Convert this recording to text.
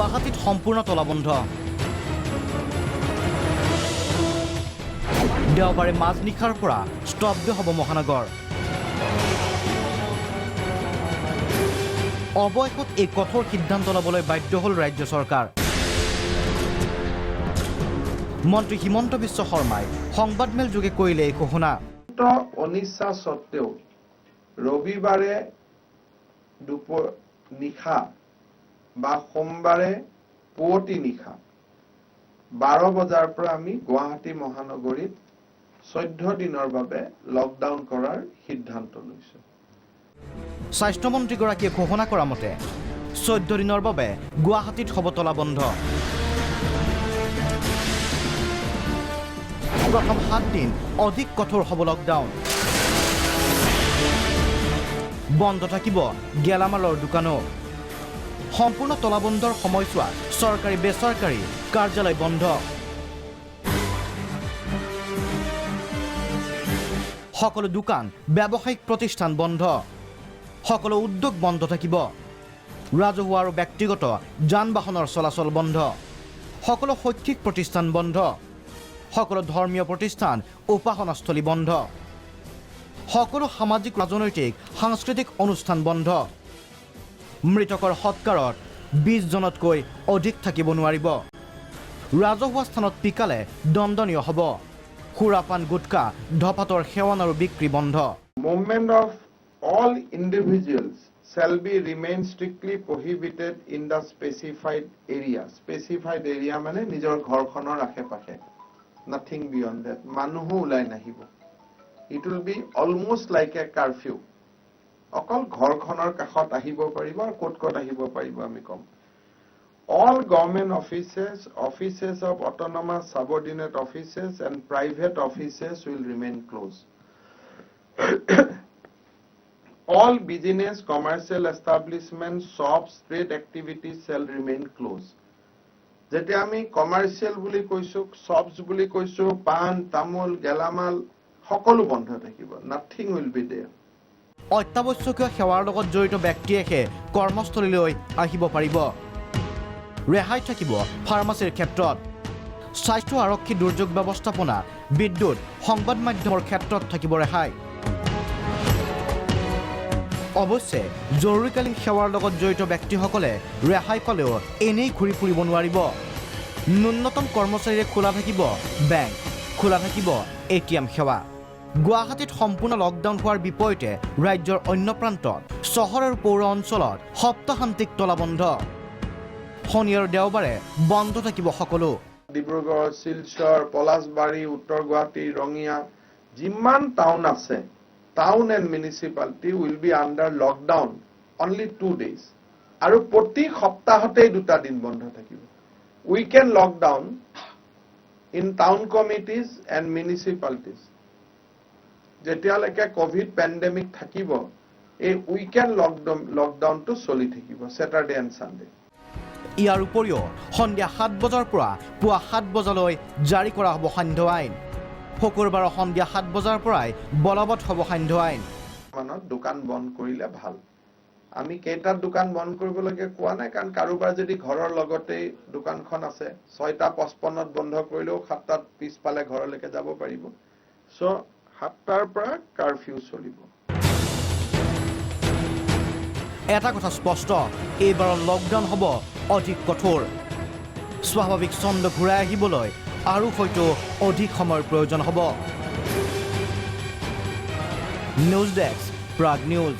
গুৱাহাটীত সম্পূৰ্ণ তলাবন্ধ। দেওবাৰে মাজনিশাৰ পৰা স্তব্ধ হ'ব মহানগৰ। অৱশেষত এই কঠোৰ সিদ্ধান্ত ল'বলৈ বাধ্য হ'ল ৰাজ্য চৰকাৰ। মন্ত্ৰী হিমন্ত বিশ্ব শৰ্মাই সংবাদমেল যোগে কৰিলে এই ঘোষণা। অনিচ্ছা সত্ত্বেও ৰবিবাৰে নিশা বা সোমবাৰে পুৱতি নিশা 12 বজাৰ পৰা আমি গুৱাহাটী মহানগৰীত 14 দিনৰ বাবে লকডাউন কৰাৰ সিদ্ধান্ত লৈছো। স্বাস্থ্যমন্ত্ৰীগৰাকীয়ে ঘোষণা কৰা মতে 14 দিনৰ বাবে গুৱাহাটীত হ'ব তলাবন্ধ। প্ৰথম 7 দিন অধিক কঠোৰ হ'ব লকডাউন। বন্ধ থাকিব গেলামালৰ দোকানো। সম্পূৰ্ণ তলাবন্ধৰ সময়ছোৱাত চৰকাৰী বেচৰকাৰী কাৰ্যালয় বন্ধ। সকলো দোকান ব্যৱসায়িক প্ৰতিষ্ঠান বন্ধ। সকলো উদ্যোগ বন্ধ থাকিব। ৰাজহুৱা আৰু ব্যক্তিগত যান বাহনৰ চলাচল বন্ধ। সকলো শৈক্ষিক প্ৰতিষ্ঠান বন্ধ। সকলো ধৰ্মীয় প্ৰতিষ্ঠান উপাসনাস্থলী বন্ধ। সকলো সামাজিক ৰাজনৈতিক সাংস্কৃতিক অনুষ্ঠান বন্ধ। মৃতকৰ সৎকাৰত 20 জনতকৈ অধিক থাকিব নোৱাৰিব। ৰাজহুৱা স্থানত পিকালে দণ্ডনীয় হ'ব। সুৰাপান গুটকা ধপাতৰ সেৱন আৰু বিক্ৰী বন্ধ। Movement of all individuals shall be remain strictly prohibited in the specified area. Specified area মানে নিজৰ ঘৰখনৰ আশে-পাশে। Nothing beyond that. মানুহো ওলাই নাহিব। It will be almost like a curfew. অকল ঘৰখনৰ কাষত আহিব পাৰিব আৰু ক'ত আহিব পাৰিব আমি কম। All government offices of autonomous subordinate offices and private offices will remain closed. All business, commercial establishments, shops, trade activities shall remain closed. যেতিয়া আমি কমাৰ্চিয়েল বুলি কৈছো, shops বুলি কৈছো, পান, তামোল, গেলামাল সকলো বন্ধ থাকিব। Nothing will be there. অত্যাৱশ্যকীয় সেৱাৰ লগত জড়িত ব্যক্তিয়েহে কৰ্মস্থলীলৈ আহিব পাৰিব। ৰেহাই থাকিব ফাৰ্মাচীৰ ক্ষেত্ৰত। স্বাস্থ্য আৰক্ষী দুৰ্যোগ ব্যৱস্থাপনা, বিদ্যুৎ, সংবাদ মাধ্যমৰ ক্ষেত্ৰত থাকিব ৰেহাই। অৱশ্যে জৰুৰীকালীন সেৱাৰ লগত জড়িত ব্যক্তিসকলে ৰেহাই পালেও এনেই ঘূৰি ফুৰিব নোৱাৰিব। ন্যূনতম কৰ্মচাৰীৰে খোলা থাকিব বেংক, খোলা থাকিব ATM সেৱা। গুৱাহাটীত সম্পূৰ্ণ লকডাউন হোৱাৰ বিপৰীতে ৰাজ্যৰ অন্য প্ৰান্তত চহৰ আৰু পৌৰ অঞ্চলত সপ্তাহান্তিক তলাবন্ধ। শনি আৰু দেওবাৰে বন্ধ থাকিব সকলো। ডিব্ৰুগড়, শিলচৰ, পলাশবাৰী, উত্তৰ গুৱাহাটী, ৰঙিয়া যিমান টাউন আছে, town and municipality will be under lockdown only 2 days। আৰু প্ৰতি সপ্তাহতেই 2টা দিন বন্ধ থাকিব। Weekend lockdown in town committees and municipalities. যেতিয়ালৈকে কোভিড পেণ্ডেমিক থাকিব, এই উইকেণ্ড লকডাউনটো চলি থাকিব, ছেটাৰডে এণ্ড ছানডে। ইয়াৰ উপৰিও সন্ধিয়া 7 বজাৰ পৰা পুৱা 7 বজালৈ জাৰি কৰা হ'ব সান্ধ্য আইন। শুকুৰবাৰৰ সন্ধিয়া 7 বজাৰ পৰাই বলবৎ হ'ব সান্ধ্য আইন। দোকান বন্ধ কৰিলে ভাল। আমি কেইটাত দোকান বন্ধ কৰিবলৈকে কোৱা নাই, কাৰণ কাৰোবাৰ যদি ঘৰৰ লগতেই দোকানখন আছে 6:55 বন্ধ কৰিলেও 7টাত পিছফালে ঘৰলৈকে যাব পাৰিব। চ' 7টাৰ পৰা কাৰফিউ চলিব। এটা কথা স্পষ্ট, এইবাৰৰ লকডাউন হ'ব অধিক কঠোৰ। স্বাভাৱিক ছন্দ ঘূৰাই আহিবলৈ আৰু হয়তো অধিক সময়ৰ প্ৰয়োজন হ'ব। News desk, Prag news.